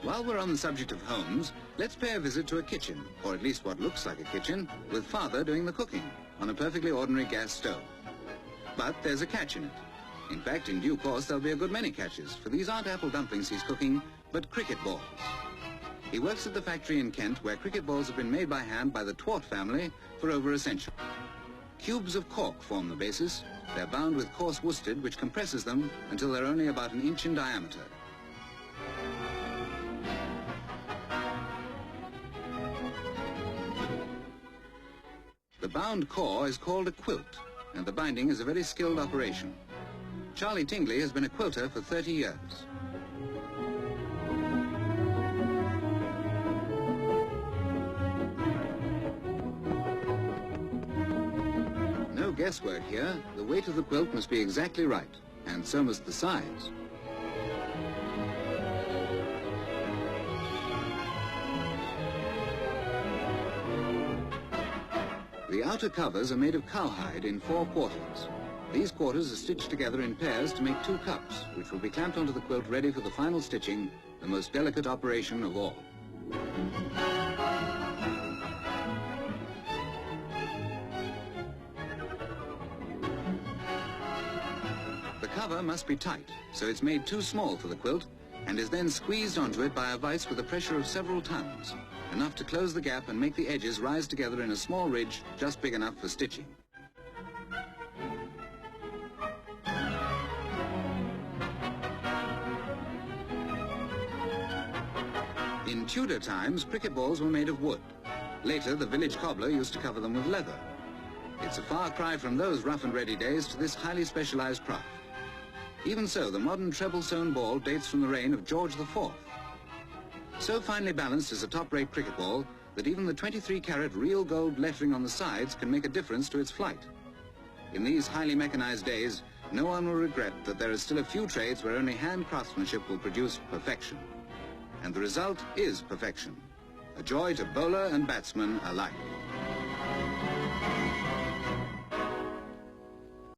While we're on the subject of homes, let's pay a visit to a kitchen, or at least what looks like a kitchen, with Father doing the cooking on a perfectly ordinary gas stove. But there's a catch in it. In fact, in due course, there'll be a good many catches, for these aren't apple dumplings he's cooking, but cricket balls. He works at the factory in Kent, where cricket balls have been made by hand by the Twort family for over a century. Cubes of cork form the basis. They're bound with coarse worsted, which compresses them until they're only about an inch in diameter. The bound core is called a quilt, and the binding is a very skilled operation. Charlie Tingley has been a quilter for 30 years. No guesswork here. The weight of the quilt must be exactly right, and so must the size. The outer covers are made of cowhide in 4 quarters. These quarters are stitched together in pairs to make 2 cups, which will be clamped onto the quilt ready for the final stitching, the most delicate operation of all. The cover must be tight, so it's made too small for the quilt, and is then squeezed onto it by a vise with a pressure of several tons, enough to close the gap and make the edges rise together in a small ridge just big enough for stitching. In Tudor times, cricket balls were made of wood. Later, the village cobbler used to cover them with leather. It's a far cry from those rough and ready days to this highly specialized craft. Even so, the modern treble-sewn ball dates from the reign of George IV. So finely balanced is a top-rate cricket ball that even the 23-carat real gold lettering on the sides can make a difference to its flight. In these highly mechanized days, no one will regret that there are still a few trades where only hand craftsmanship will produce perfection. And the result is perfection, a joy to bowler and batsman alike.